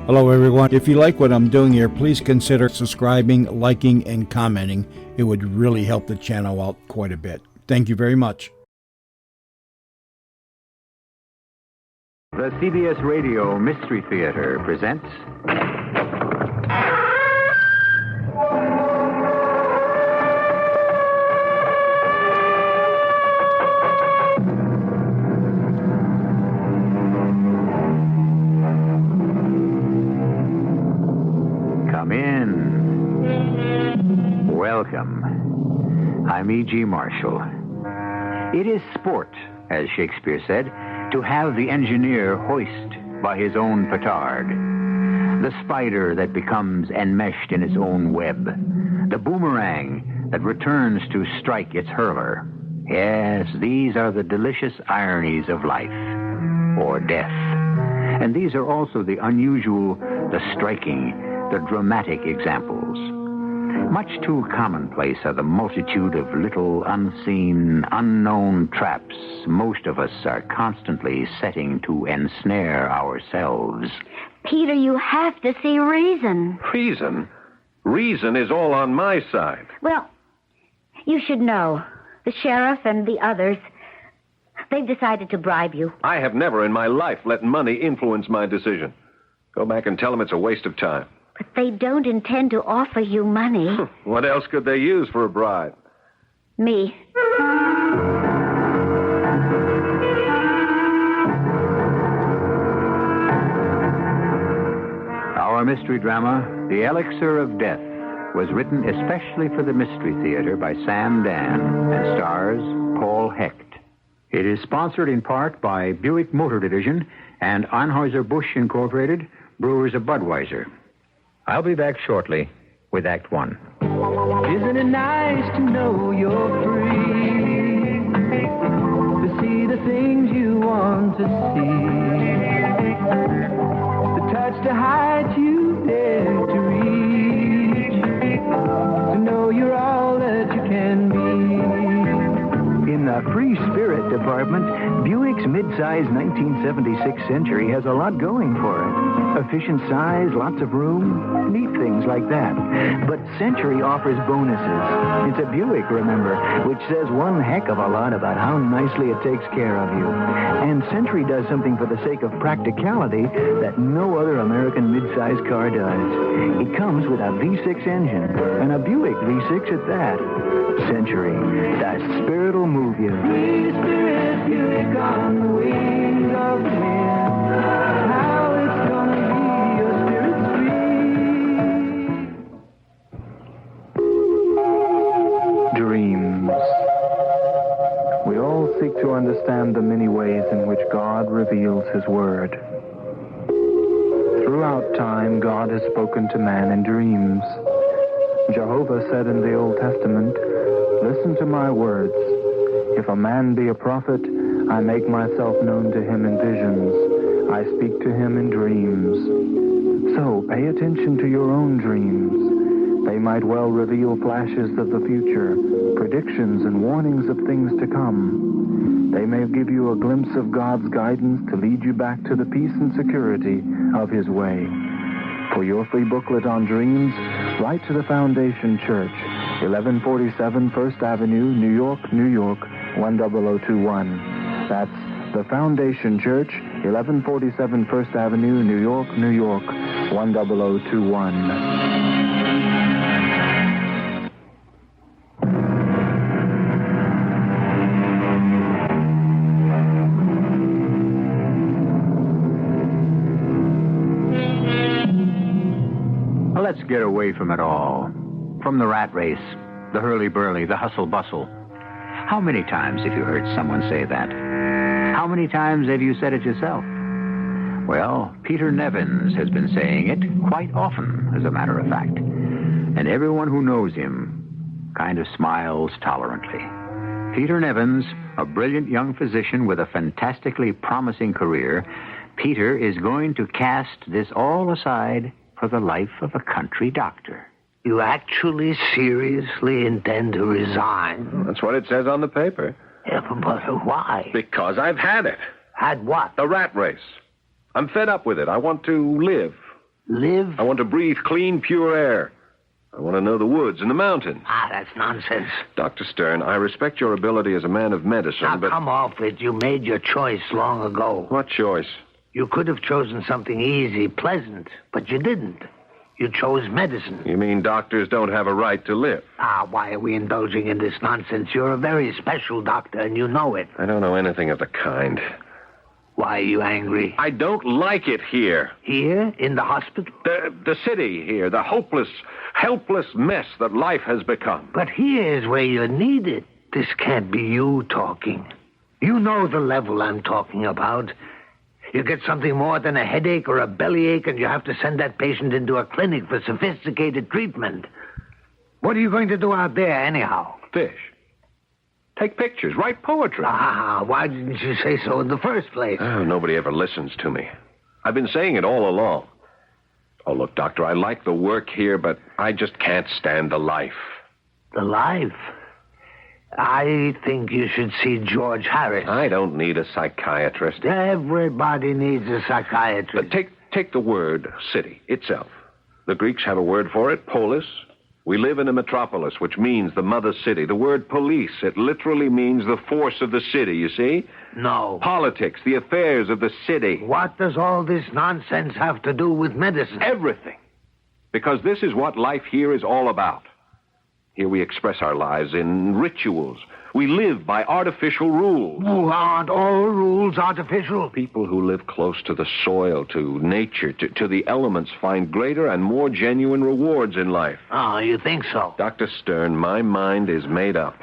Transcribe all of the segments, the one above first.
Hello, everyone. If you like what I'm doing here, please consider subscribing, liking, and commenting. It would really help the channel out quite a bit. Thank you very much. The CBS Radio Mystery Theater presents... Come in. Welcome. I'm E.G. Marshall. It is sport, as Shakespeare said, to have the engineer hoist by his own petard, the spider that becomes enmeshed in its own web, the boomerang that returns to strike its hurler. Yes, these are the delicious ironies of life, or death. And these are also the unusual, the striking, the dramatic examples. Much too commonplace are the multitude of little unseen, unknown traps most of us are constantly setting to ensnare ourselves. Peter, you have to see reason. Reason? Reason is all on my side. Well, you should know. The sheriff and the others, they've decided to bribe you. I have never in my life let money influence my decision. Go back and tell them it's a waste of time. But they don't intend to offer you money. What else could they use for a bribe? Me. Our mystery drama, The Elixir of Death, was written especially for the Mystery Theater by Sam Dan and stars Paul Hecht. It is sponsored in part by Buick Motor Division and Anheuser-Busch Incorporated, Brewers of Budweiser. I'll be back shortly with Act One. Isn't it nice to know you're free? To see the things you want to see. To touch the heights you dare to reach. To know you're all that you can be. In the free spirit department, Buick's mid-size 1976 Century has a lot going for it. Efficient size, lots of room, neat things like that. But Century offers bonuses. It's a Buick, remember, which says one heck of a lot about how nicely it takes care of you. And Century does something for the sake of practicality that no other American mid-size car does. It comes with a V6 engine, and a Buick V6 at that. Century, the spirit'll move you. Free spirit, Buick on the wings of the wind. How it's gonna be your spirit's free. Dreams. We all seek to understand the many ways in which God reveals His Word. Throughout time, God has spoken to man in dreams. Jehovah said in the Old Testament, "Listen to my words. If a man be a prophet, I make myself known to him in visions. I speak to him in dreams." So pay attention to your own dreams. They might well reveal flashes of the future, predictions and warnings of things to come. They may give you a glimpse of God's guidance to lead you back to the peace and security of His way. For your free booklet on dreams, write to the Foundation Church, 1147 First Avenue, New York, New York, 10021. That's the Foundation Church, 1147 First Avenue, New York, New York, 10021. Let's get away from it all. From the rat race, the hurly-burly, the hustle-bustle. How many times have you heard someone say that? How many times have you said it yourself? Well, Peter Nevins has been saying it quite often, as a matter of fact. And everyone who knows him kind of smiles tolerantly. Peter Nevins, a brilliant young physician with a fantastically promising career, Peter is going to cast this all aside for the life of a country doctor. You actually, seriously intend to resign? That's what it says on the paper. Yeah, but why? Because I've had it. Had what? The rat race. I'm fed up with it. I want to live. want to breathe clean, pure air. I want to know the woods and the mountains. That's nonsense. Dr. Stern, I respect your ability as a man of medicine, Now, but... come off it. You made your choice long ago. What choice? You could have chosen something easy, pleasant, but you didn't. You chose medicine. You mean doctors don't have a right to live? Why are we indulging in this nonsense? You're a very special doctor, and you know it. I don't know anything of the kind. Why are you angry? I don't like it here. Here? In the hospital? The city here, the hopeless, helpless mess that life has become. But here's where you're needed. This can't be you talking. You know the level I'm talking about. You get something more than a headache or a bellyache, and you have to send that patient into a clinic for sophisticated treatment. What are you going to do out there, anyhow? Fish. Take pictures. Write poetry. Why didn't you say so in the first place? Oh, nobody ever listens to me. I've been saying it all along. Oh, look, Doctor, I like the work here, but I just can't stand the life. The life? I think you should see George Harris. I don't need a psychiatrist. Everybody needs a psychiatrist. But take the word city itself. The Greeks have a word for it, polis. We live in a metropolis, which means the mother city. The word police, it literally means the force of the city, you see? No. Politics, the affairs of the city. What does all this nonsense have to do with medicine? Everything. Because this is what life here is all about. Here we express our lives in rituals. We live by artificial rules. Aren't all rules artificial? People who live close to the soil, to nature, to the elements find greater and more genuine rewards in life. Oh, you think so? Dr. Stern, my mind is made up.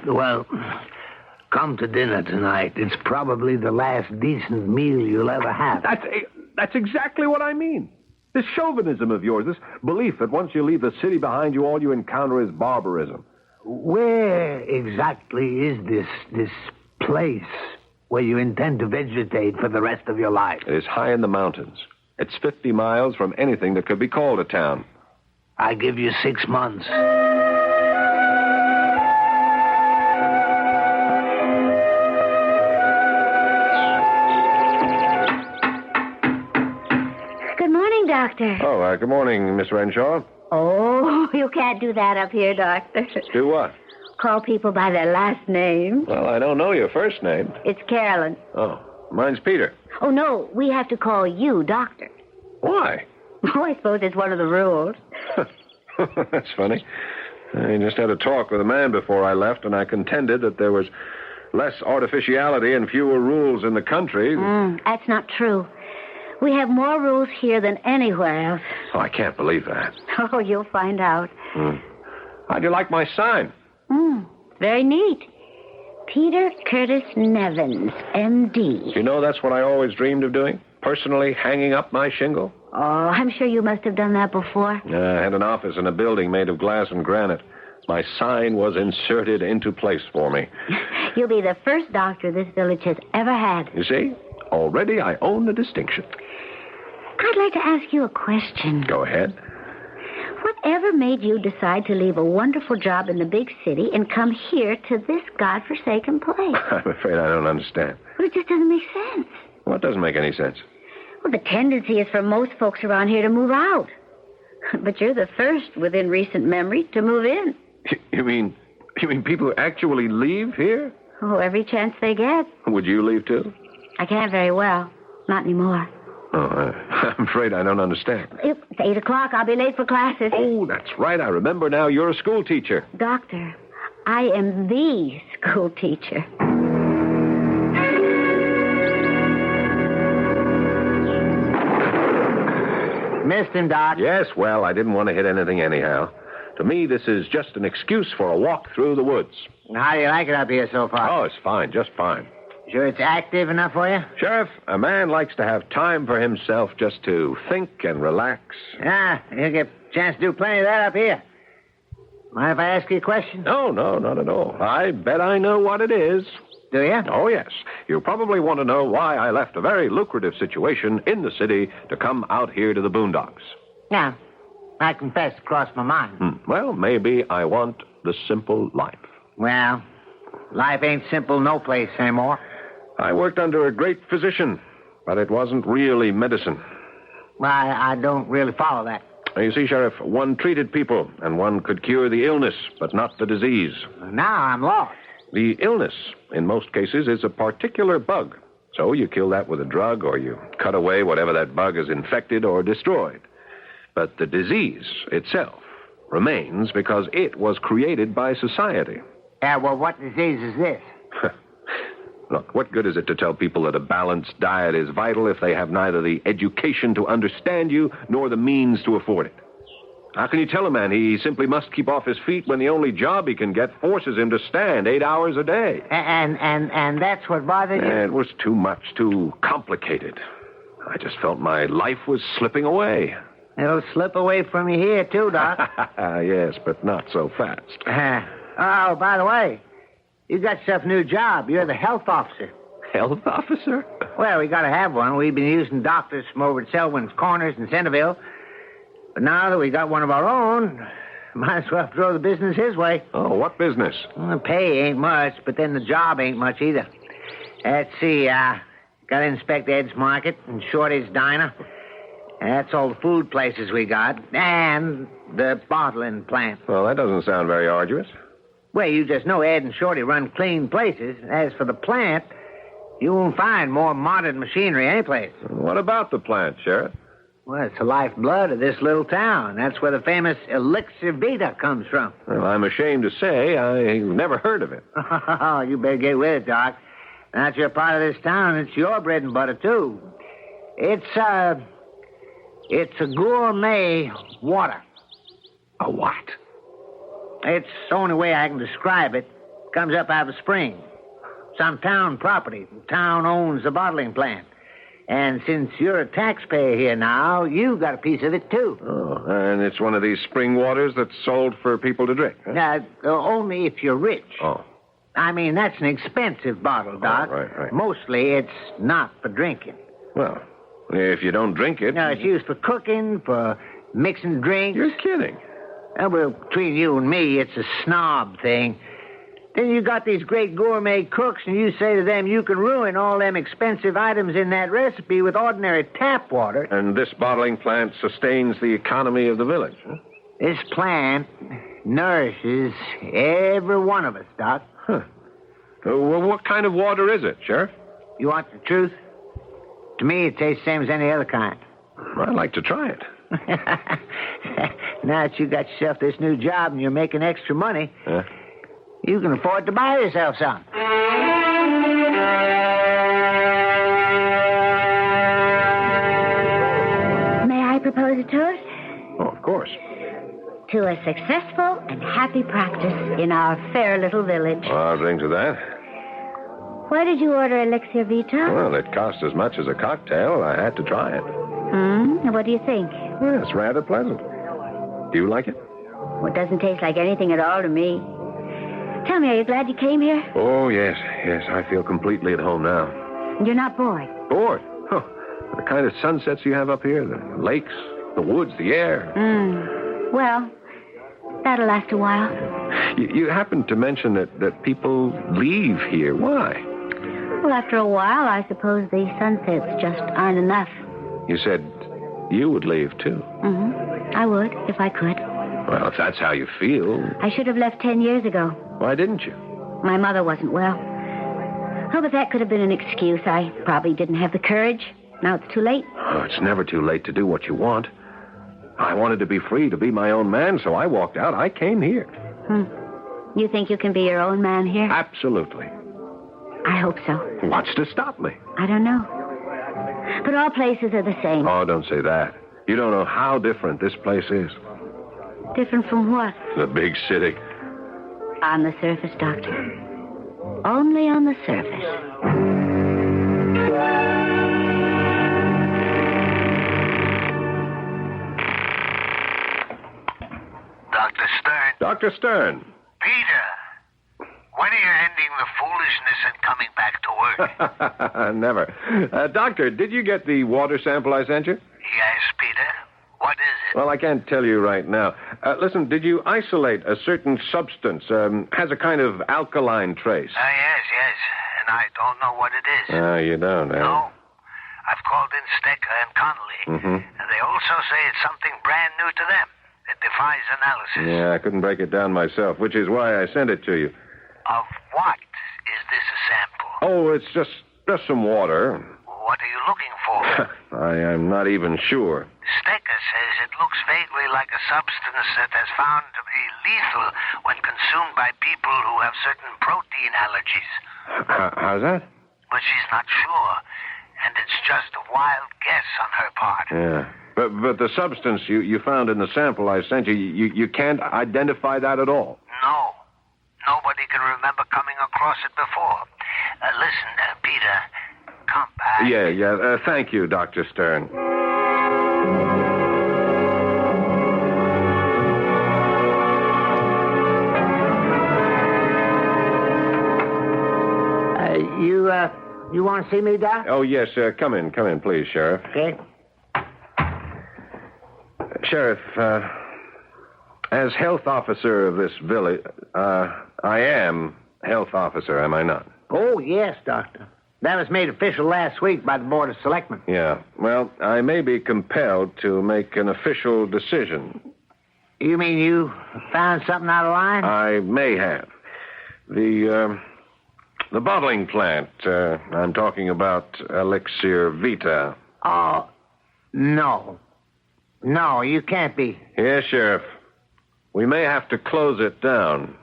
Well, come to dinner tonight. It's probably the last decent meal you'll ever have. That's exactly what I mean. This chauvinism of yours, this belief that once you leave the city behind you, all you encounter is barbarism. Where exactly is this place where you intend to vegetate for the rest of your life? It is high in the mountains. It's 50 miles from anything that could be called a town. I give you 6 months. Good morning, Doctor. Oh, good morning, Miss Renshaw. Oh, you can't do that up here, Doctor. Do what? Call people by their last name. Well, I don't know your first name. It's Carolyn. Oh, mine's Peter. Oh, no, we have to call you Doctor. Why? Oh, I suppose it's one of the rules. That's funny. I just had a talk with a man before I left, and I contended that there was less artificiality and fewer rules in the country. That's not true. We have more rules here than anywhere else. Oh, I can't believe that. Oh, you'll find out. How'd you like my sign? Very neat. Peter Curtis Nevins, M.D. You know, that's what I always dreamed of doing. Personally hanging up my shingle. Oh, I'm sure you must have done that before. I had an office in a building made of glass and granite. My sign was inserted into place for me. You'll be the first doctor this village has ever had. You see? Already I own the distinction. I'd like to ask you a question. Go ahead. Whatever made you decide to leave a wonderful job in the big city and come here to this godforsaken place? I'm afraid I don't understand. Well, it just doesn't make sense. Well, it doesn't make any sense. Well, the tendency is for most folks around here to move out. But you're the first within recent memory to move in. You mean people who actually leave here? Oh, every chance they get. Would you leave too? I can't very well. Not anymore. Oh, I'm afraid I don't understand. It's 8 o'clock. I'll be late for classes. Oh, that's right. I remember now. You're a school teacher. Doctor, I am the school teacher. Missed him, Doc. Yes, well, I didn't want to hit anything anyhow. To me, this is just an excuse for a walk through the woods. How do you like it up here so far? Oh, it's fine. Just fine. Sure it's active enough for you? Sheriff, a man likes to have time for himself just to think and relax. You'll get a chance to do plenty of that up here. Mind if I ask you a question? No, not at all. I bet I know what it is. Do you? Oh, yes. You probably want to know why I left a very lucrative situation in the city to come out here to the boondocks. Yeah. I confess it crossed my mind. Well, maybe I want the simple life. Well, life ain't simple no place anymore. I worked under a great physician, but it wasn't really medicine. Well, I don't really follow that. You see, Sheriff, one treated people, and one could cure the illness, but not the disease. Now I'm lost. The illness, in most cases, is a particular bug. So you kill that with a drug, or you cut away whatever that bug has infected or destroyed. But the disease itself remains because it was created by society. Yeah, well, what disease is this? Look, what good is it to tell people that a balanced diet is vital if they have neither the education to understand you nor the means to afford it? How can you tell a man he simply must keep off his feet when the only job he can get forces him to stand 8 hours a day? And that's what bothers you? It was too much, too complicated. I just felt my life was slipping away. It'll slip away from you here, too, Doc. Yes, but not so fast. Oh, by the way, you got yourself a new job. You're the health officer. Health officer? Well, we got to have one. We've been using doctors from over at Selwyn's Corners in Centerville. But now that we got one of our own, might as well throw the business his way. Oh, what business? Well, the pay ain't much, but then the job ain't much either. Let's see, got to inspect Ed's Market and Shorty's Diner. That's all the food places we got. And the bottling plant. Well, that doesn't sound very arduous. Well, you just know Ed and Shorty run clean places. As for the plant, you won't find more modern machinery anyplace. What about the plant, Sheriff? Well, it's the lifeblood of this little town. That's where the famous Elixir of Death comes from. Well, I'm ashamed to say I've never heard of it. Oh, you better get with it, Doc. Now that you're part of this town, it's your bread and butter, too. It's a gourmet water. A what? It's the only way I can describe it. Comes up out of a spring. Some town property. The town owns the bottling plant. And since you're a taxpayer here now, you got a piece of it, too. Oh, and it's one of these spring waters that's sold for people to drink, huh? Now, only if you're rich. Oh. I mean, that's an expensive bottle, Doc. Oh, right. Mostly it's not for drinking. Well, if you don't drink it... No, it's used for cooking, for mixing drinks. You're kidding. Well, between you and me, it's a snob thing. Then you got these great gourmet cooks, and you say to them you can ruin all them expensive items in that recipe with ordinary tap water. And this bottling plant sustains the economy of the village, huh? This plant nourishes every one of us, Doc. Huh. Well, what kind of water is it, Sheriff? You want the truth? To me, it tastes the same as any other kind. I'd like to try it. Now that you got yourself this new job and you're making extra money, you can afford to buy yourself some. May I propose a toast? Oh, of course. To a successful and happy practice in our fair little village. Well, I'll drink to that. Why did you order Elixir Vita? Well, it cost as much as a cocktail. I had to try it. What do you think? Well, it's rather pleasant. Do you like it? Well, it doesn't taste like anything at all to me. Tell me, are you glad you came here? Oh, yes. I feel completely at home now. You're not bored? Bored? Oh, the kind of sunsets you have up here, the lakes, the woods, the air. Well, that'll last a while. You happened to mention that people leave here. Why? Well, after a while, I suppose the sunsets just aren't enough. You said you would leave, too. I would, if I could. Well, if that's how you feel... I should have left 10 years ago. Why didn't you? My mother wasn't well. Oh, but that could have been an excuse. I probably didn't have the courage. Now it's too late. Oh, it's never too late to do what you want. I wanted to be free, to be my own man, so I walked out. I came here. You think you can be your own man here? Absolutely. I hope so. What's to stop me? I don't know. But all places are the same. Oh, don't say that. You don't know how different this place is. Different from what? The big city. On the surface, Doctor. Only on the surface. Dr. Stern. Dr. Stern. Peter, when are you ending the foolishness and coming back to work? Never. Doctor, did you get the water sample I sent you? Yes, Peter. What is it? Well, I can't tell you right now. Listen, did you isolate a certain substance? Has a kind of alkaline trace. Yes. And I don't know what it is. You don't, eh? No. I've called in Stecker and Connolly. And say it's something brand new to them. It defies analysis. Yeah, I couldn't break it down myself, which is why I sent it to you. Of what is this a sample? Oh, it's just some water. What are you looking for? I am not even sure. Stecker says it looks vaguely like a substance that has found to be lethal when consumed by people who have certain protein allergies. How's that? But she's not sure, and it's just a wild guess on her part. Yeah. But the substance you found in the sample I sent you can't identify that at all? No. Nobody can remember coming across it before. Listen, Peter, come back. Yeah. Thank you, Dr. Stern. You want to see me, Doc? Oh, yes. Come in, please, Sheriff. Okay. Sheriff, as health officer of this village, I am health officer, am I not? Oh, yes, Doctor. That was made official last week by the Board of Selectmen. Yeah. Well, I may be compelled to make an official decision. You mean you found something out of line? I may have. The bottling plant, I'm talking about Elixir Vita. Oh, no. No, you can't be. Yes, Sheriff. We may have to close it down.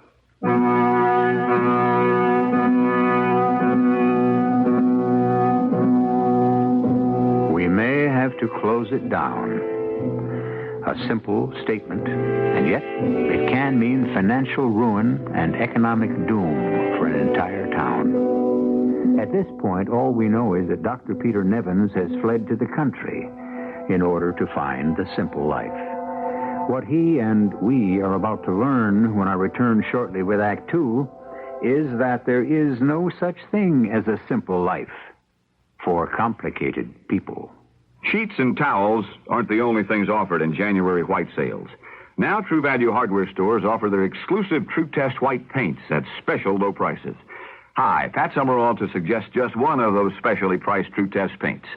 We may have to close it down. A simple statement, and yet it can mean financial ruin and economic doom for an entire town. At this point, all we know is that Dr. Peter Nevins has fled to the country in order to find the simple life. What he and we are about to learn when I return shortly with Act Two is that there is no such thing as a simple life for complicated people. Sheets and towels aren't the only things offered in January white sales. Now True Value hardware stores offer their exclusive True Test white paints at special low prices. Hi, Pat Summerall to suggest just one of those specially priced True Test paints.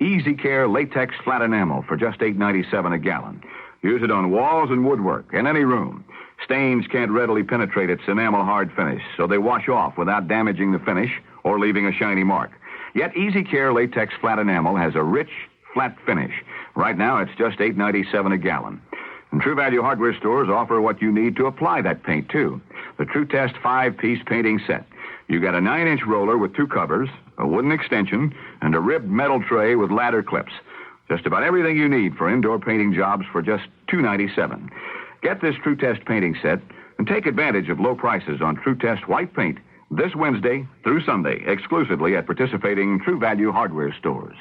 Easy Care Latex Flat Enamel for just $8.97 a gallon. Use it on walls and woodwork in any room. Stains can't readily penetrate its enamel hard finish, so they wash off without damaging the finish or leaving a shiny mark. Yet Easy Care Latex Flat Enamel has a rich, flat finish. Right now, it's just $8.97 a gallon. And True Value hardware stores offer what you need to apply that paint, too. The True Test 5-piece painting set. You got a 9-inch roller with 2 covers, a wooden extension, and a ribbed metal tray with ladder clips. Just about everything you need for indoor painting jobs for just $2.97. Get this True Test painting set and take advantage of low prices on True Test white paint this Wednesday through Sunday, exclusively at participating True Value hardware stores.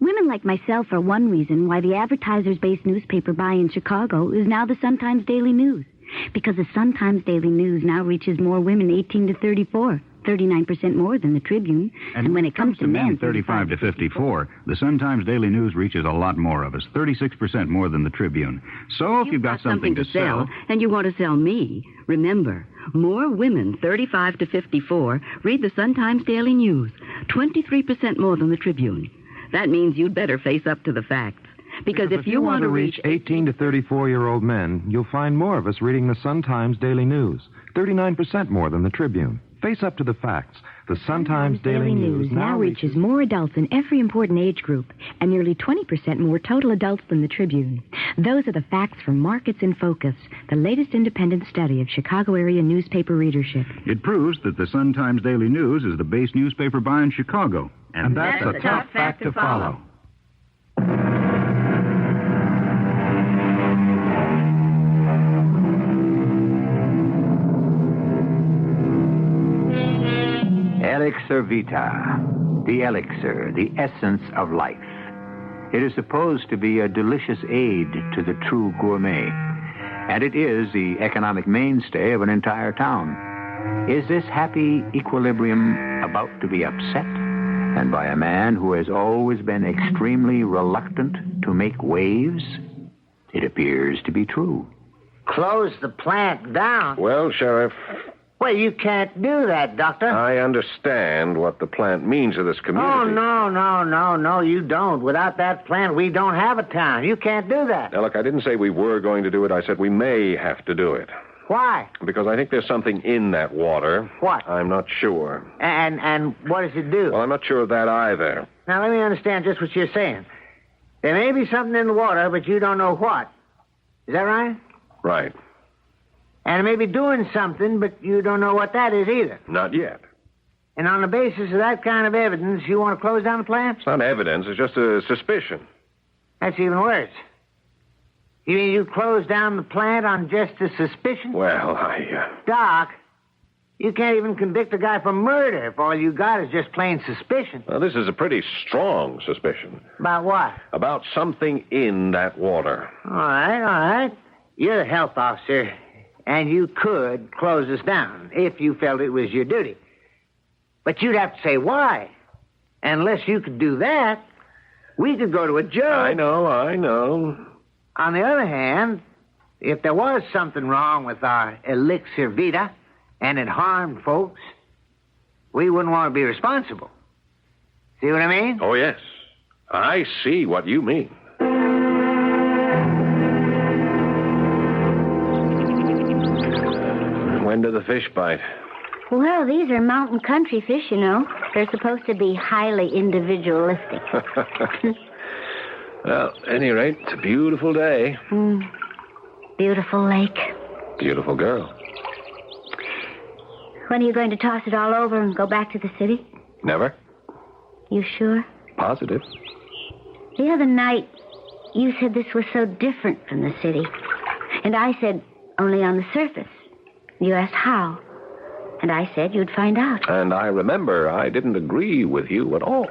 Women like myself are one reason why the advertisers-based newspaper buy in Chicago is now the Sun-Times Daily News. Because the Sun-Times Daily News now reaches more women 18 to 34, 39% more than the Tribune. And when it comes to men 35 to 54, the Sun-Times Daily News reaches a lot more of us, 36% more than the Tribune. So if you've got something to sell, and you want to sell me, remember, more women 35 to 54 read the Sun-Times Daily News, 23% more than the Tribune. That means you'd better face up to the facts. Because if you want to reach 18 to 34-year-old men, you'll find more of us reading the Sun-Times Daily News, 39% more than the Tribune. Face up to the facts. The Sun-Times Daily News now reaches more adults in every important age group and nearly 20% more total adults than the Tribune. Those are the facts from Markets in Focus, the latest independent study of Chicago area newspaper readership. it proves that the Sun-Times Daily News is the base newspaper buy in Chicago. And that's a tough fact to follow. Elixir Vita, the elixir, the essence of life. It is supposed to be a delicious aid to the true gourmet, and it is the economic mainstay of an entire town. Is this happy equilibrium about to be upset? And by a man who has always been extremely reluctant to make waves? It appears to be true. Close the plant down? Well, Sheriff, Well, you can't do that, Doctor. I understand what the plant means to this community. Oh, no, you don't. Without that plant, we don't have a town. You can't do that. Now, look, I didn't say we were going to do it. I said we may have to do it. Why? Because I think there's something in that water. What? I'm not sure. And what does it do? Well, I'm not sure of that either. Now, let me understand just what you're saying. There may be something in the water, but you don't know what. Is that right? Right. And it may be doing something, but you don't know what that is either. Not yet. And on the basis of that kind of evidence, you want to close down the plant? It's not evidence. It's just a suspicion. That's even worse. You mean you close down the plant on just a suspicion? Well, Doc, you can't even convict a guy for murder if all you got is just plain suspicion. Well, this is a pretty strong suspicion. About what? About something in that water. All right. You're the health officer, and you could close us down if you felt it was your duty. But you'd have to say why. Unless you could do that, we could go to a judge. I know. On the other hand, if there was something wrong with our Elixir Vita and it harmed folks, we wouldn't want to be responsible. See what I mean? Oh, yes. I see what you mean. When do the fish bite? Well, these are mountain country fish, you know. They're supposed to be highly individualistic. Well, at any rate, it's a beautiful day. Beautiful lake. Beautiful girl. When are you going to toss it all over and go back to the city? Never. You sure? Positive. The other night, you said this was so different from the city. And I said, only on the surface. You asked how. And I said you'd find out. And I remember I didn't agree with you at all.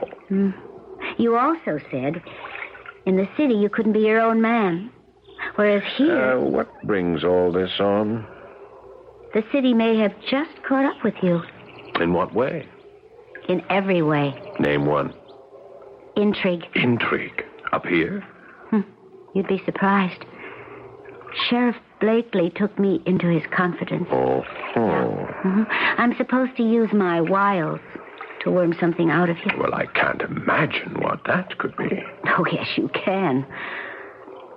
You also said, in the city you couldn't be your own man. Whereas here... What brings all this on? The city may have just caught up with you. In what way? In every way. Name one. Intrigue. Intrigue? Up here? You'd be surprised. Sheriff Blakely took me into his confidence. Oh. I'm supposed to use my wiles to worm something out of you. Well, I can't imagine what that could be. Oh, yes, you can.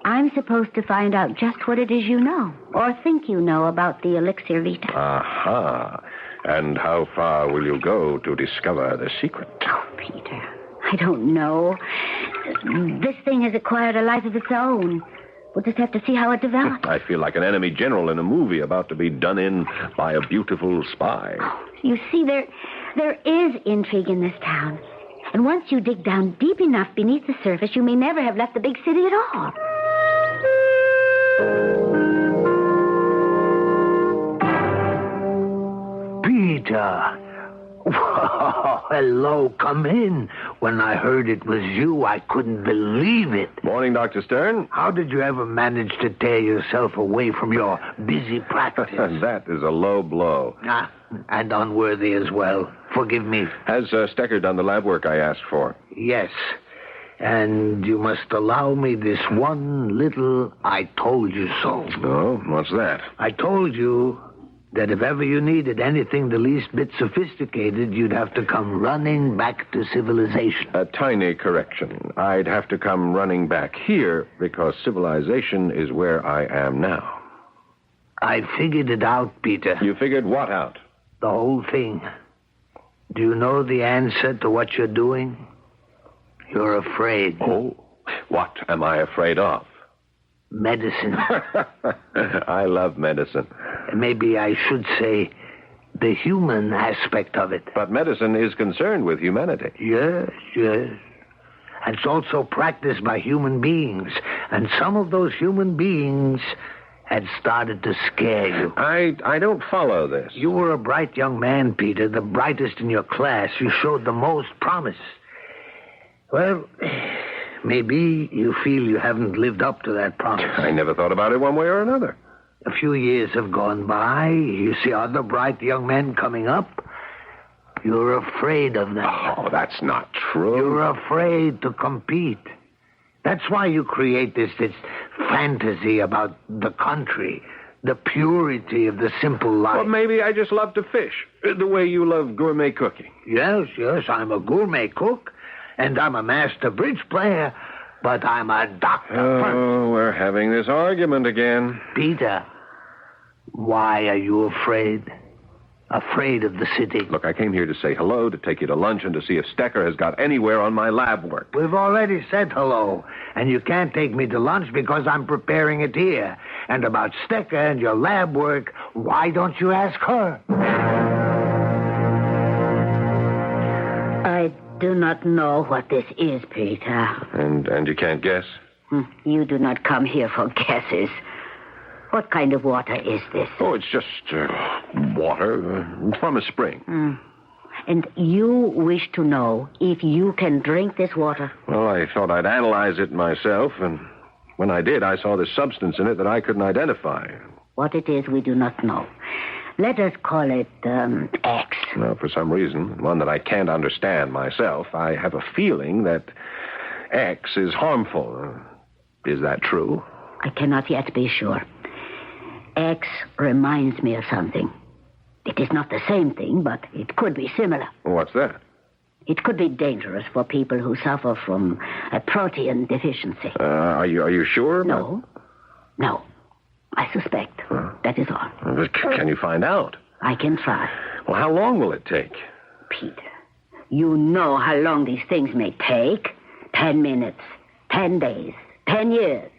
I'm supposed to find out just what it is you know, or think you know about the Elixir Vita. Aha. And how far will you go to discover the secret? Oh, Peter, I don't know. This thing has acquired a life of its own. We'll just have to see how it develops. I feel like an enemy general in a movie about to be done in by a beautiful spy. You see, there is intrigue in this town. And once you dig down deep enough beneath the surface, you may never have left the big city at all. Peter. Hello, come in. When I heard it was you, I couldn't believe it. Morning, Dr. Stern. How did you ever manage to tear yourself away from your busy practice? That is a low blow. And unworthy as well. Forgive me. Has Stecker done the lab work I asked for? Yes. And you must allow me this one little I told you so. Oh, what's that? I told you that if ever you needed anything the least bit sophisticated, you'd have to come running back to civilization. A tiny correction. I'd have to come running back here because civilization is where I am now. I figured it out, Peter. You figured what out? The whole thing. Do you know the answer to what you're doing? You're afraid. Oh, what am I afraid of? Medicine. I love medicine. Maybe I should say the human aspect of it. But medicine is concerned with humanity. Yes. And it's also practiced by human beings. And some of those human beings had started to scare you. I don't follow this. You were a bright young man, Peter, the brightest in your class. You showed the most promise. Well, maybe you feel you haven't lived up to that promise. I never thought about it one way or another. A few years have gone by. You see other bright young men coming up. You're afraid of them. Oh, that's not true. You're afraid to compete. That's why you create this fantasy about the country, The purity of the simple life. Well, maybe I just love to fish, the way you love gourmet cooking. Yes, I'm a gourmet cook, and I'm a master bridge player, but I'm a doctor first. Oh, we're having this argument again. Peter, why are you afraid? Afraid of the city? Look, I came here to say hello, to take you to lunch, and to see if Stecker has got anywhere on my lab work. We've already said hello, and you can't take me to lunch because I'm preparing it here. And about Stecker and your lab work, why don't you ask her? I do not know what this is, Peter. And you can't guess? You do not come here for guesses. What kind of water is this? Oh, it's just water from a spring. And you wish to know if you can drink this water? Well, I thought I'd analyze it myself, and when I did, I saw this substance in it that I couldn't identify. What it is, we do not know. Let us call it X. Well, for some reason, one that I can't understand myself, I have a feeling that X is harmful. Is that true? I cannot yet be sure. X reminds me of something. It is not the same thing, but it could be similar. What's that? It could be dangerous for people who suffer from a protein deficiency. Are you sure? No. I suspect. That is all. Can you find out? I can try. Well, how long will it take? Peter, you know how long these things may take. 10 minutes, 10 days, 10 years,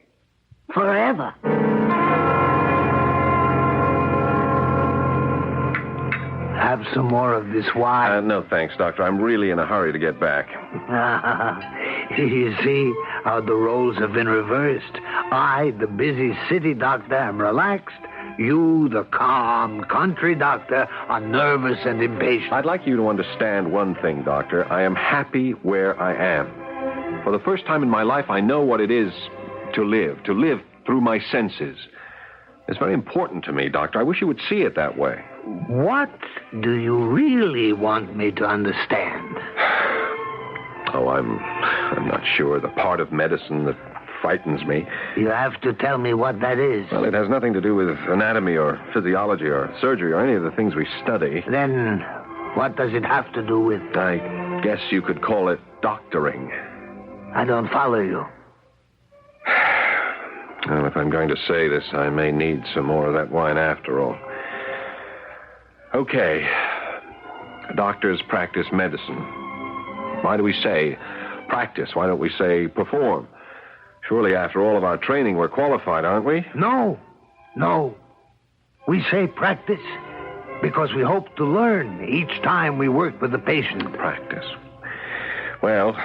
forever. Have some more of this wine. No, thanks, Doctor. I'm really in a hurry to get back. You see how the roles have been reversed. I, the busy city doctor, am relaxed. You, the calm country doctor, are nervous and impatient. I'd like you to understand one thing, Doctor. I am happy where I am. For the first time in my life, I know what it is to live through my senses. It's very important to me, Doctor. I wish you would see it that way. What do you really want me to understand? Oh, I'm not sure. The part of medicine that frightens me. You have to tell me what that is. Well, it has nothing to do with anatomy or physiology or surgery or any of the things we study. Then what does it have to do with... I guess you could call it doctoring. I don't follow you. Well, if I'm going to say this, I may need some more of that wine after all. Okay. Doctors practice medicine. Why do we say practice? Why don't we say perform? Surely after all of our training, we're qualified, aren't we? No. We say practice because we hope to learn each time we work with the patient. Practice. Well,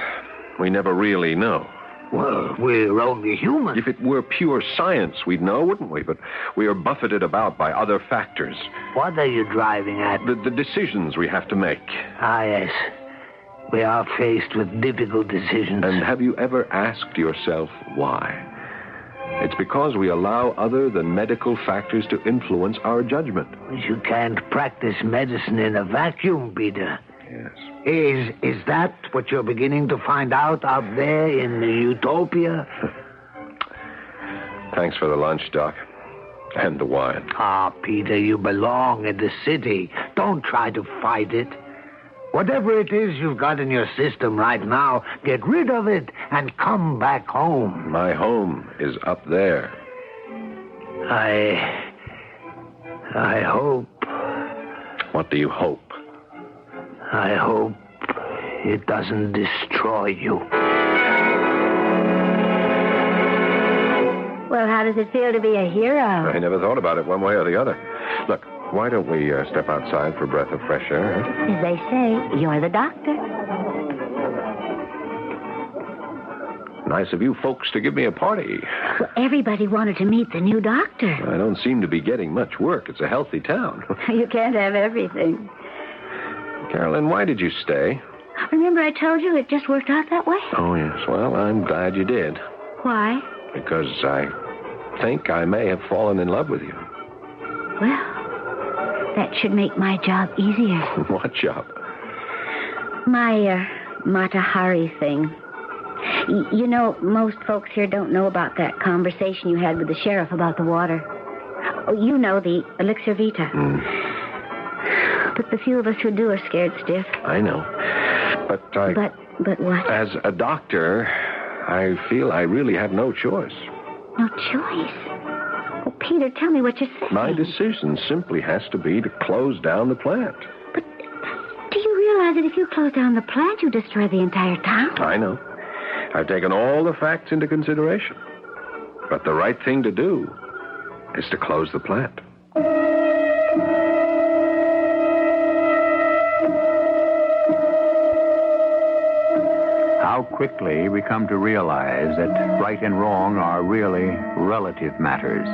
we never really know. Well, we're only human. If it were pure science, we'd know, wouldn't we? But we are buffeted about by other factors. What are you driving at? The decisions we have to make. Ah, yes. We are faced with difficult decisions. And have you ever asked yourself why? It's because we allow other than medical factors to influence our judgment. You can't practice medicine in a vacuum, Peter. Yes. Is that what you're beginning to find out there in the utopia? Thanks for the lunch, Doc. And the wine. Ah, Peter, you belong in the city. Don't try to fight it. Whatever it is you've got in your system right now, get rid of it and come back home. My home is up there. I hope... What do you hope? I hope it doesn't destroy you. Well, how does it feel to be a hero? I never thought about it one way or the other. Look, why don't we step outside for a breath of fresh air? Huh? As they say, you're the doctor. Nice of you folks to give me a party. Well, everybody wanted to meet the new doctor. I don't seem to be getting much work. It's a healthy town. You can't have everything. Carolyn, why did you stay? Remember I told you it just worked out that way? Oh, yes. Well, I'm glad you did. Why? Because I think I may have fallen in love with you. Well, that should make my job easier. What job? My Mata Hari thing. You know, most folks here don't know about that conversation you had with the sheriff about the water. Oh, you know the Elixir Vita. But the few of us who do are scared stiff. I know. But what? As a doctor, I feel I really have no choice. No choice? Oh, Peter, tell me what you're saying. My decision simply has to be to close down the plant. But do you realize that if you close down the plant, you destroy the entire town? I know. I've taken all the facts into consideration. But the right thing to do is to close the plant. How quickly we come to realize that right and wrong are really relative matters.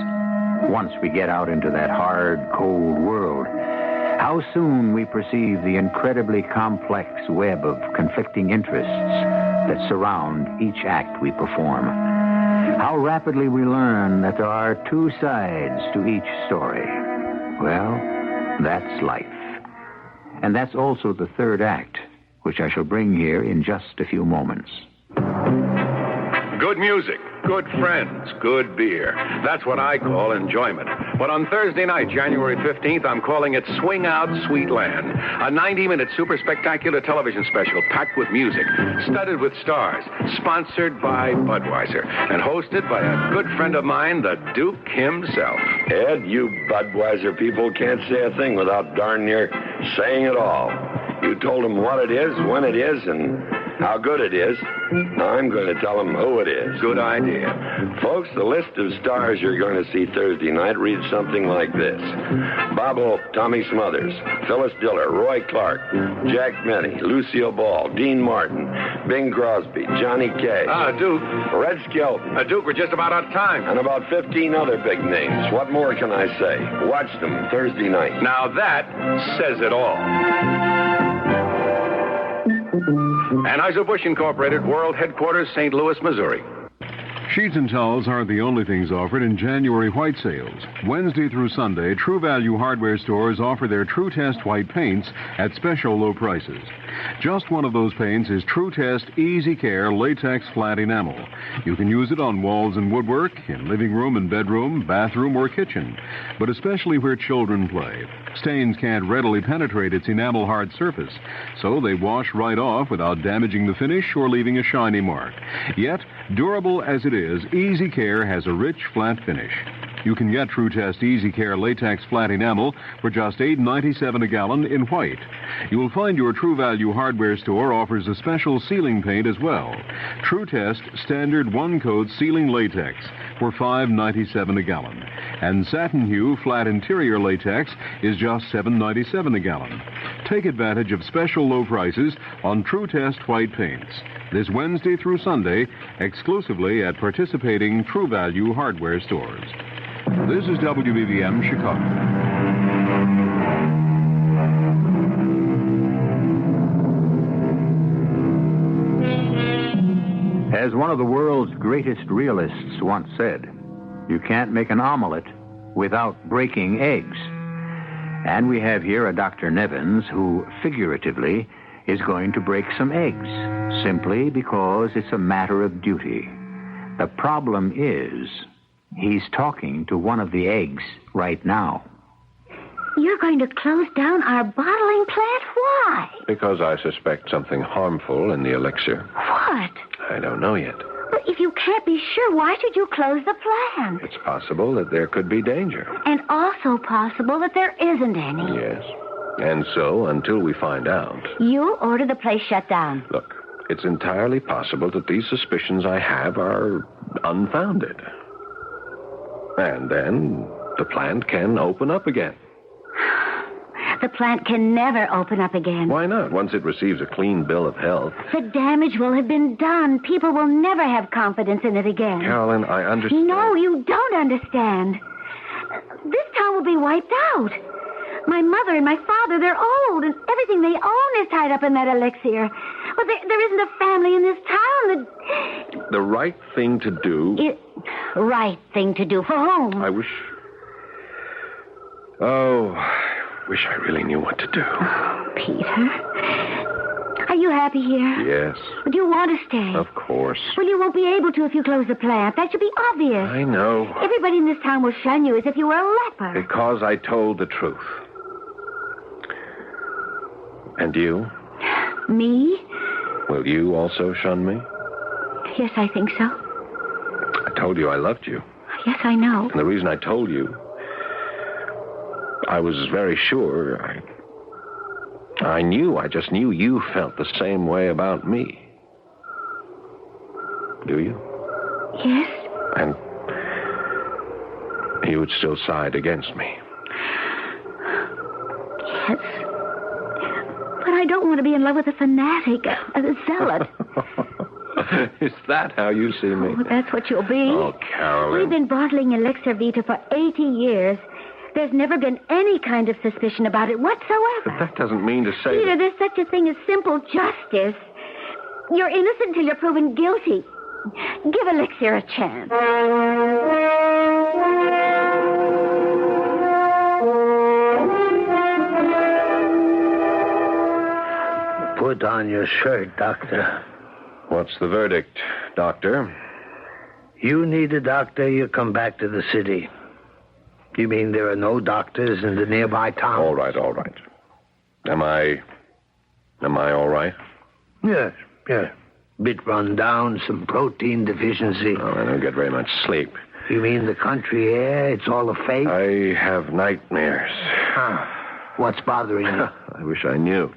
Once we get out into that hard, cold world, how soon we perceive the incredibly complex web of conflicting interests that surround each act we perform. How rapidly we learn that there are two sides to each story. Well, that's life. And that's also the third act, which I shall bring here in just a few moments. Good music, good friends, good beer. That's what I call enjoyment. But on Thursday night, January 15th, I'm calling it Swing Out Sweet Land, a 90-minute super spectacular television special packed with music, studded with stars, sponsored by Budweiser, and hosted by a good friend of mine, the Duke himself. Ed, you Budweiser people can't say a thing without darn near saying it all. You told them what it is, when it is, and how good it is. Now I'm going to tell them who it is. Good idea. Folks, the list of stars you're going to see Thursday night reads something like this. Bob Hope, Tommy Smothers, Phyllis Diller, Roy Clark, Jack Benny, Lucille Ball, Dean Martin, Bing Crosby, Johnny Kaye. Duke. Red Skelton. Duke, we're just about out of time. And about 15 other big names. What more can I say? Watch them Thursday night. Now that says it all. Anheuser-Busch Incorporated, World Headquarters, St. Louis, Missouri. Sheets and towels aren't the only things offered in January white sales. Wednesday through Sunday, True Value hardware stores offer their True Test white paints at special low prices. Just one of those paints is True Test Easy Care Latex Flat Enamel. You can use it on walls and woodwork, in living room and bedroom, bathroom, or kitchen, but especially where children play. Stains can't readily penetrate its enamel hard surface, so they wash right off without damaging the finish or leaving a shiny mark. Yet, durable as it is, Easy Care has a rich, flat finish. You can get True Test Easy Care Latex Flat Enamel for just $8.97 a gallon in white. You will find your True Value hardware store offers a special sealing paint as well. True Test Standard One-Coat Sealing Latex for $5.97 a gallon. And Satin Hue Flat Interior Latex is just $7.97 a gallon. Take advantage of special low prices on True Test white paints this Wednesday through Sunday, exclusively at participating True Value hardware stores. This is WBBM Chicago. As one of the world's greatest realists once said, you can't make an omelet without breaking eggs. And we have here a Dr. Nevins who, figuratively, is going to break some eggs, simply because it's a matter of duty. The problem is, he's talking to one of the eggs right now. You're going to close down our bottling plant? Why? Because I suspect something harmful in the elixir. What? I don't know yet. But if you can't be sure, why should you close the plant? It's possible that there could be danger. And also possible that there isn't any. Yes. And so, until we find out... You order the place shut down. Look, it's entirely possible that these suspicions I have are unfounded. And then the plant can open up again. The plant can never open up again. Why not? Once it receives a clean bill of health. The damage will have been done. People will never have confidence in it again. Carolyn, I understand. No, you don't understand. This town will be wiped out. My mother and my father, they're old, and everything they own is tied up in that elixir. But there isn't a family in this town that... The right thing to do... Right thing to do for whom? I wish... Oh, I wish I really knew what to do. Oh, Peter. Are you happy here? Yes. But you want to stay? Of course. Well, you won't be able to if you close the plant. That should be obvious. I know. Everybody in this town will shun you as if you were a leper. Because I told the truth. And you? Me? Will you also shun me? Yes, I think so. I told you I loved you. Yes, I know. And the reason I told you, I was very sure. I just knew you felt the same way about me. Do you? Yes. And you would still side against me. Yes. But I don't want to be in love with a fanatic, a zealot. Is that how you see me? Oh, that's what you'll be. Oh, Carolyn. We've been bottling Elixir Vita for 80 years. There's never been any kind of suspicion about it whatsoever. But that doesn't mean to say Peter, there's such a thing as simple justice. You're innocent till you're proven guilty. Give Elixir a chance. Put on your shirt, Doctor. What's the verdict, Doctor? You need a doctor, you come back to the city. You mean there are no doctors in the nearby town? All right. Am I all right? Yes. Bit run down, some protein deficiency. Oh, I don't get very much sleep. You mean the country air? It's all a fake? I have nightmares. What's bothering you? I wish I knew.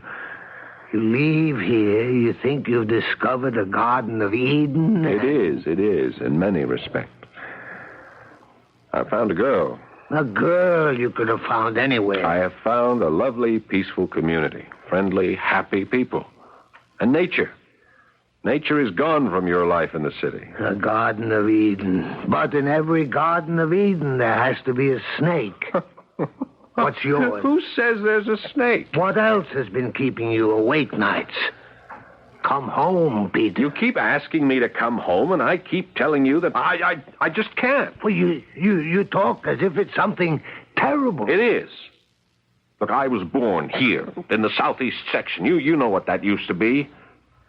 You leave here, you think you've discovered a Garden of Eden? It is, in many respects. I found a girl. A girl you could have found anywhere. I have found a lovely, peaceful community. Friendly, happy people. And nature. Nature is gone from your life in the city. A Garden of Eden. But in every Garden of Eden, there has to be a snake. What's yours? Who says there's a snake? What else has been keeping you awake nights? Come home, Peter. You keep asking me to come home, and I keep telling you that I just can't. Well, you talk as if it's something terrible. It is. Look, I was born here, in the southeast section. You know what that used to be.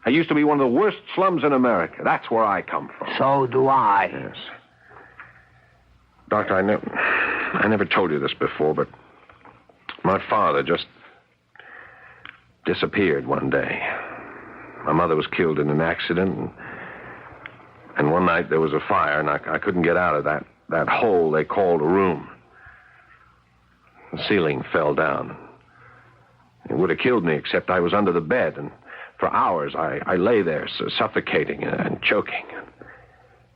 I used to be one of the worst slums in America. That's where I come from. So do I. Yes. Doctor, I never told you this before, but my father just disappeared one day. My mother was killed in an accident, and one night there was a fire, and I couldn't get out of that hole they called a room. The ceiling fell down. It would have killed me, except I was under the bed, and for hours I lay there suffocating and choking.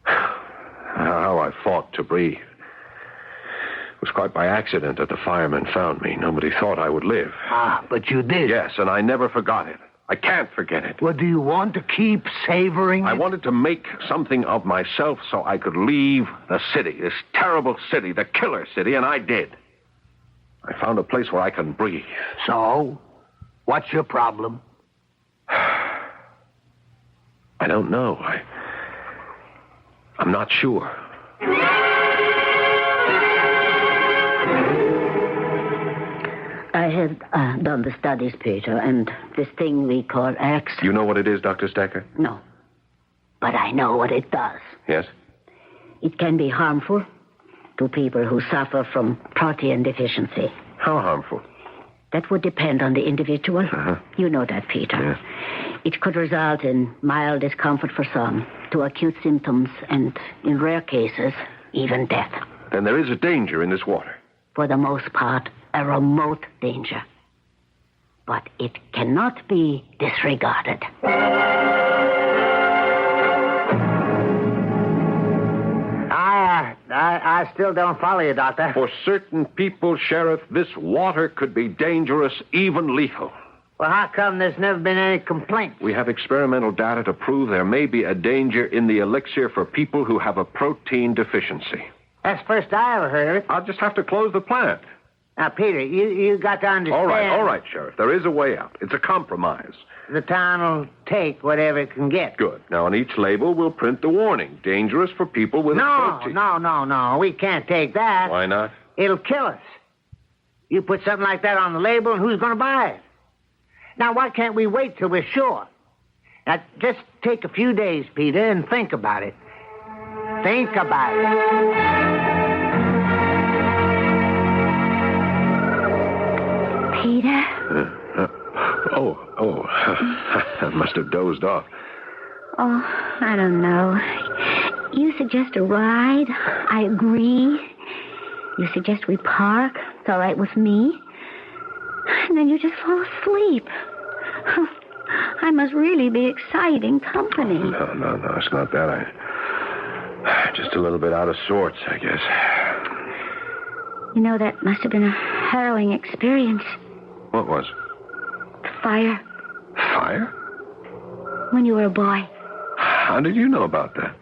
How I fought to breathe. It was quite by accident that the firemen found me. Nobody thought I would live. But you did. Yes, and I never forgot it. I can't forget it. Well, do you want to keep savoring it? I wanted to make something of myself so I could leave the city, this terrible city, the killer city, and I did. I found a place where I can breathe. So? What's your problem? I don't know. I'm not sure. I have done the studies, Peter, and this thing we call X. You know what it is, Dr. Stacker? No. But I know what it does. Yes? It can be harmful to people who suffer from protein deficiency. How harmful? That would depend on the individual. Uh-huh. You know that, Peter. Yes. It could result in mild discomfort for some, to acute symptoms, and in rare cases, even death. Then there is a danger in this water. For the most part, a remote danger. But it cannot be disregarded. I still don't follow you, Doctor. For certain people, Sheriff, this water could be dangerous, even lethal. Well, how come there's never been any complaints? We have experimental data to prove there may be a danger in the elixir for people who have a protein deficiency. That's the first I ever heard of it. I'll just have to close the plant. Now, Peter, you got to understand. All right, Sheriff. There is a way out. It's a compromise. The town will take whatever it can get. Good. Now, on each label, we'll print the warning. Dangerous for people with protein. No. We can't take that. Why not? It'll kill us. You put something like that on the label, and who's going to buy it? Now, why can't we wait till we're sure? Now, just take a few days, Peter, and think about it. Think about it. Peter? I must have dozed off. Oh, I don't know. You suggest a ride. I agree. You suggest we park. It's all right with me. And then you just fall asleep. I must really be exciting company. No, it's not that. Just a little bit out of sorts, I guess. You know, that must have been a harrowing experience. What was? The fire. Fire? When you were a boy. How did you know about that?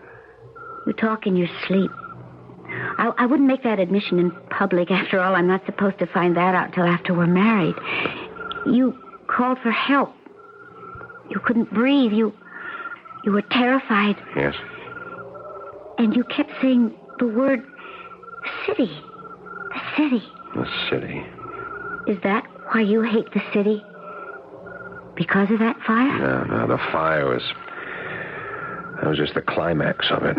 You talk in your sleep. I wouldn't make that admission in public. After all, I'm not supposed to find that out till after we're married. You called for help. You couldn't breathe. You were terrified. Yes. And you kept saying the word city. The city. The city. Is that why you hate the city? Because of that fire? No, the fire was... That was just the climax of it.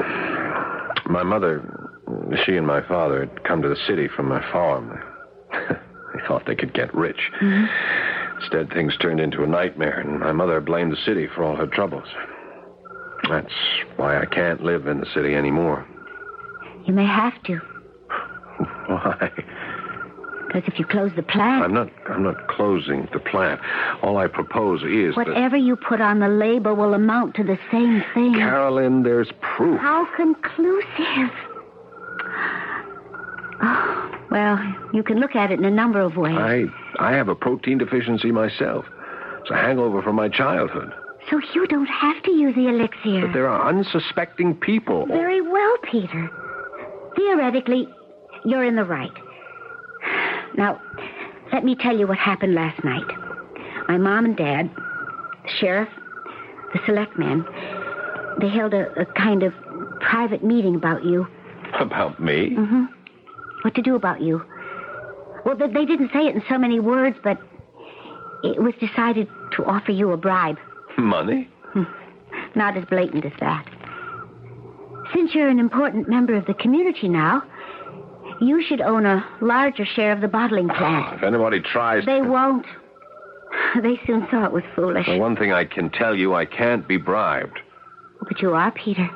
My mother, she and my father had come to the city from their farm. They thought they could get rich. Mm-hmm. Instead, things turned into a nightmare, and my mother blamed the city for all her troubles. That's why I can't live in the city anymore. You may have to. Why? Because if you close the plant... I'm not closing the plant. All I propose is whatever you put on the label will amount to the same thing. Carolyn, there's proof. How conclusive. Oh, well, you can look at it in a number of ways. I have a protein deficiency myself. It's a hangover from my childhood. So you don't have to use the elixir. But there are unsuspecting people. Very well, Peter. Theoretically, you're in the right. Now, let me tell you what happened last night. My mom and dad, the sheriff, the selectmen, they held a kind of private meeting about you. About me? Mm-hmm. What to do about you. Well, they didn't say it in so many words, but it was decided to offer you a bribe. Money? Not as blatant as that. Since you're an important member of the community now, you should own a larger share of the bottling plant. If anybody tries... They won't. They soon saw it was foolish. Well, one thing I can tell you, I can't be bribed. But you are, Peter.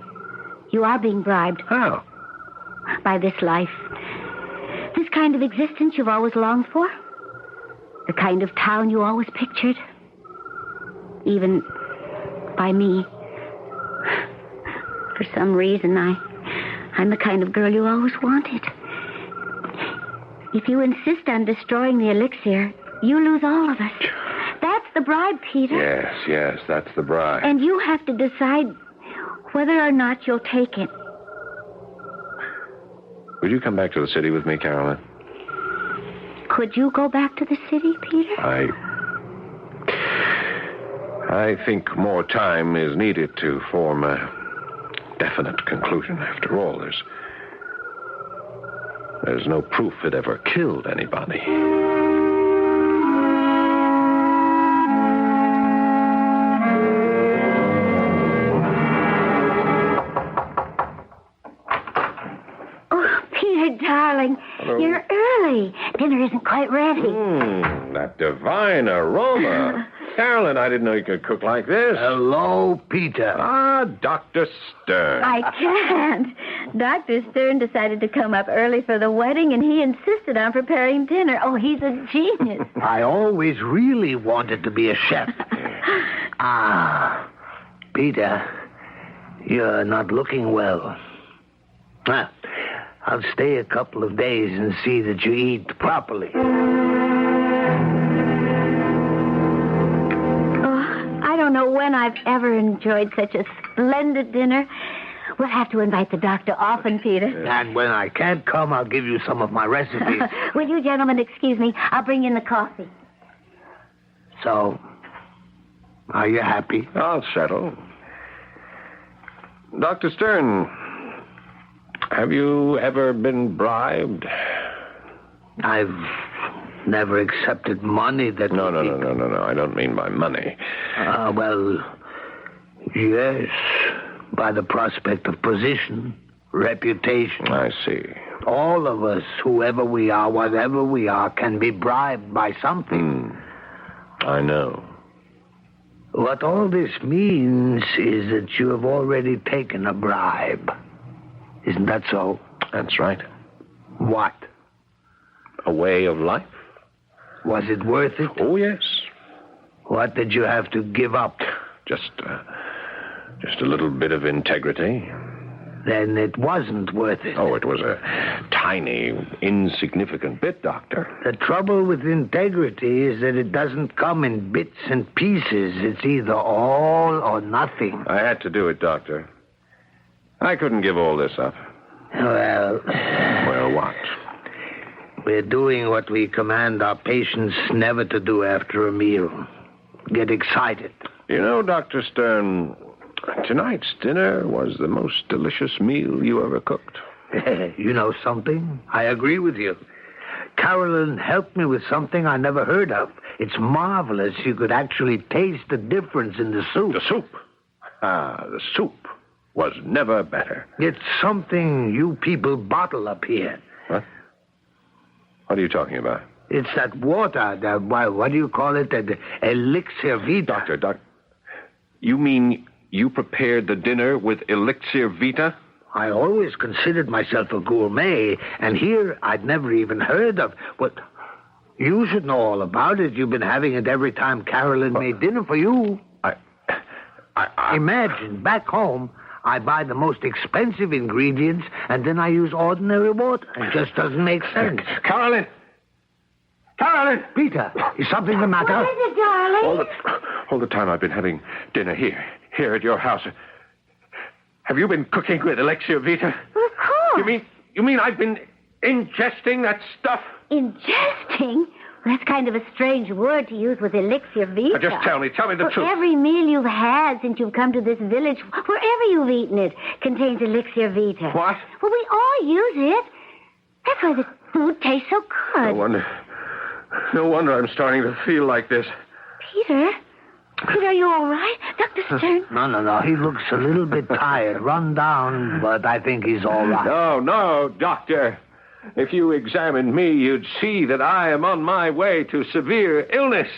You are being bribed. How? By this life. This kind of existence you've always longed for. The kind of town you always pictured. Even by me. For some reason, I'm the kind of girl you always wanted. If you insist on destroying the elixir, you lose all of us. That's the bribe, Peter. Yes, that's the bribe. And you have to decide whether or not you'll take it. Would you come back to the city with me, Carolyn? Could you go back to the city, Peter? I think more time is needed to form a definite conclusion. After all, there's no proof it ever killed anybody. Oh, Peter, darling, Hello. You're early. Dinner isn't quite ready. That divine aroma. Carolyn, I didn't know you could cook like this. Hello, Peter. Ah, Dr. Stern. I can't. Dr. Stern decided to come up early for the wedding, and he insisted on preparing dinner. Oh, he's a genius. I always really wanted to be a chef. Peter, you're not looking well. I'll stay a couple of days and see that you eat properly. I don't know when I've ever enjoyed such a splendid dinner. We'll have to invite the doctor often, Peter. And when I can't come, I'll give you some of my recipes. Will you gentlemen excuse me? I'll bring in the coffee. So, are you happy? I'll settle. Dr. Stern, have you ever been bribed? I've never accepted money that... No. I don't mean by money. Well, Yes, by the prospect of position, reputation. I see. All of us, whoever we are, whatever we are, can be bribed by something. I know. What all this means is that you have already taken a bribe. Isn't that so? That's right. What? A way of life. Was it worth it? Oh, yes. What did you have to give up? Just a little bit of integrity. Then it wasn't worth it. Oh, it was a tiny, insignificant bit, Doctor. The trouble with integrity is that it doesn't come in bits and pieces. It's either all or nothing. I had to do it, Doctor. I couldn't give all this up. Well, what? We're doing what we command our patients never to do after a meal. Get excited. You know, Dr. Stern, tonight's dinner was the most delicious meal you ever cooked. You know something? I agree with you. Carolyn helped me with something I never heard of. It's marvelous you could actually taste the difference in the soup. The soup? The soup was never better. It's something you people bottle up here. What? What are you talking about? It's that water, what do you call it? The Elixir Vita. Doctor, you mean you prepared the dinner with Elixir Vita? I always considered myself a gourmet, and here I'd never even heard of. But you should know all about it. You've been having it every time Carolyn made dinner for you. Imagine, back home, I buy the most expensive ingredients, and then I use ordinary water. It just doesn't make sense. Carolyn! Peter, is something the matter? What is it, darling? All the time I've been having dinner here at your house. Have you been cooking with Elixir Vita? Well, of course. You mean I've been ingesting that stuff? Ingesting? Well, that's kind of a strange word to use with Elixir Vita. Just tell me the truth. Every meal you've had since you've come to this village, wherever you've eaten it, contains Elixir Vita. What? Well, we all use it. That's why the food tastes so good. No wonder I'm starting to feel like this. Peter, are you all right? Dr. Stern? No. He looks a little bit tired, run down, but I think he's all right. No, Doctor. If you examined me, you'd see that I am on my way to severe illness.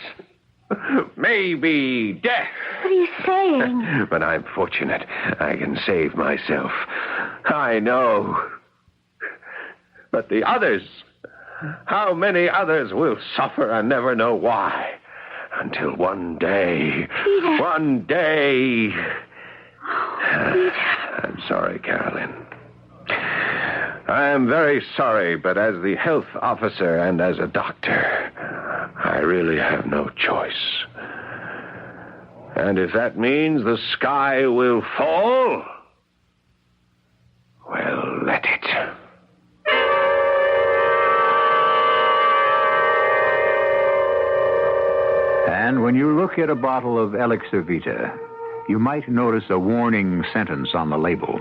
Maybe death. What are you saying? But I'm fortunate. I can save myself. I know. But the others, how many others will suffer and never know why? Until one day. Peter. One day. Peter. I'm sorry, Carolyn. I am very sorry, but as the health officer and as a doctor, I really have no choice. And if that means the sky will fall, well, let it. And when you look at a bottle of Elixir Vita, you might notice a warning sentence on the label.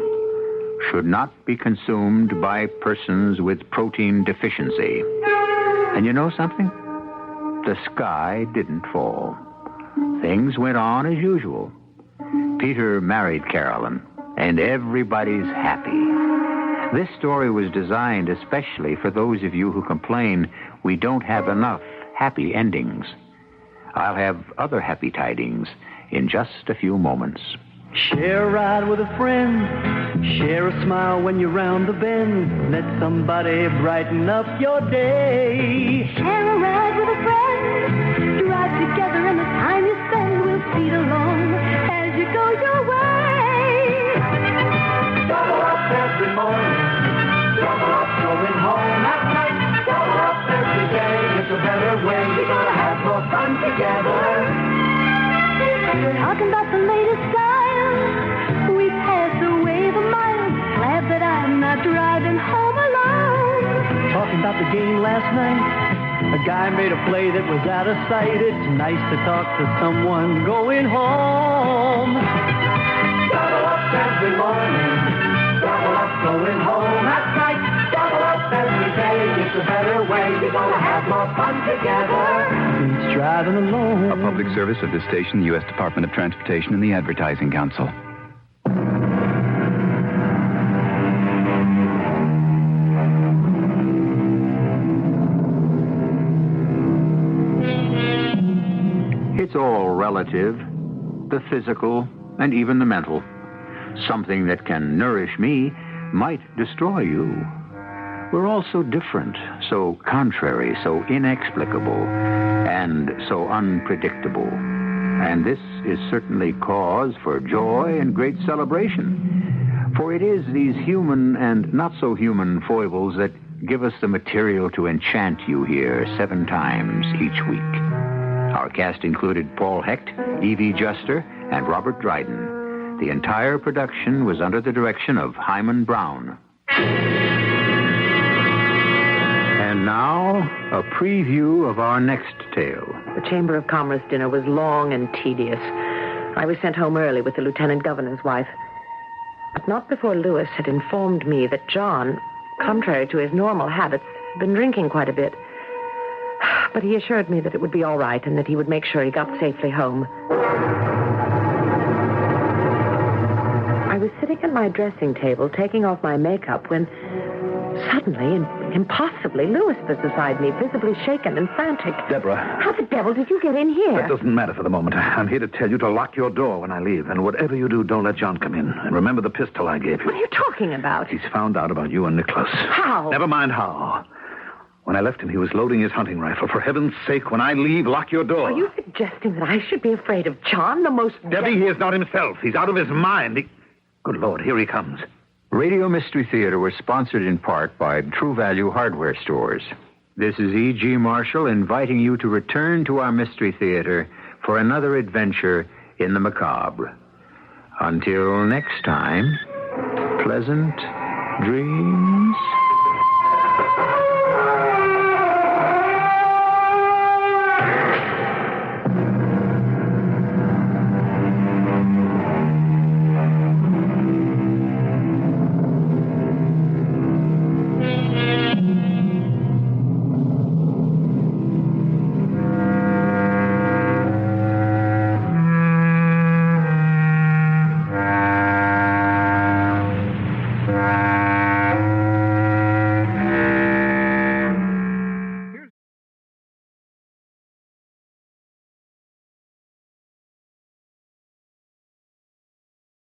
Should not be consumed by persons with protein deficiency. And you know something? The sky didn't fall. Things went on as usual. Peter married Carolyn, and everybody's happy. This story was designed especially for those of you who complain we don't have enough happy endings. I'll have other happy tidings in just a few moments. Share a ride with a friend. Share a smile when you're round the bend. Let somebody brighten up your day. Share a ride with a friend. Drive together and the time you spend will speed along as you go your way. Double up every morning. Double up going home at night. Double up every day. It's a better way. We're gonna have more fun together. Talking about the latest style. We passed away the miles. Glad that I'm not driving home alone. Talking about the game last night. A guy made a play that was out of sight. It's nice to talk to someone going home. Double up every morning. Double up going home at night. Double up every day. It's a better way. We're gonna have more fun together. Please try driving alone. A public service of this station, the U.S. Department of Transportation, and the Advertising Council. It's all relative, the physical and even the mental. Something that can nourish me might destroy you. We're all so different, so contrary, so inexplicable, and so unpredictable. And this is certainly cause for joy and great celebration. For it is these human and not-so-human foibles that give us the material to enchant you here 7 times each week. Our cast included Paul Hecht, Evie Juster, and Robert Dryden. The entire production was under the direction of Hyman Brown. And now, a preview of our next tale. The Chamber of Commerce dinner was long and tedious. I was sent home early with the lieutenant governor's wife. But not before Lewis had informed me that John, contrary to his normal habits, had been drinking quite a bit. But he assured me that it would be all right and that he would make sure he got safely home. I was sitting at my dressing table taking off my makeup when suddenly and impossibly Lewis was beside me, visibly shaken and frantic. Deborah. How the devil did you get in here? That doesn't matter for the moment. I'm here to tell you to lock your door when I leave. And whatever you do, don't let John come in. And remember the pistol I gave you. What are you talking about? He's found out about you and Nicholas. How? Never mind how. When I left him, he was loading his hunting rifle. For heaven's sake, when I leave, lock your door. Are you suggesting that I should be afraid of John, the most... Debbie, he is not himself. He's out of his mind. Good Lord, here he comes. Radio Mystery Theater was sponsored in part by True Value Hardware Stores. This is E.G. Marshall inviting you to return to our Mystery Theater for another adventure in the macabre. Until next time, pleasant dreams.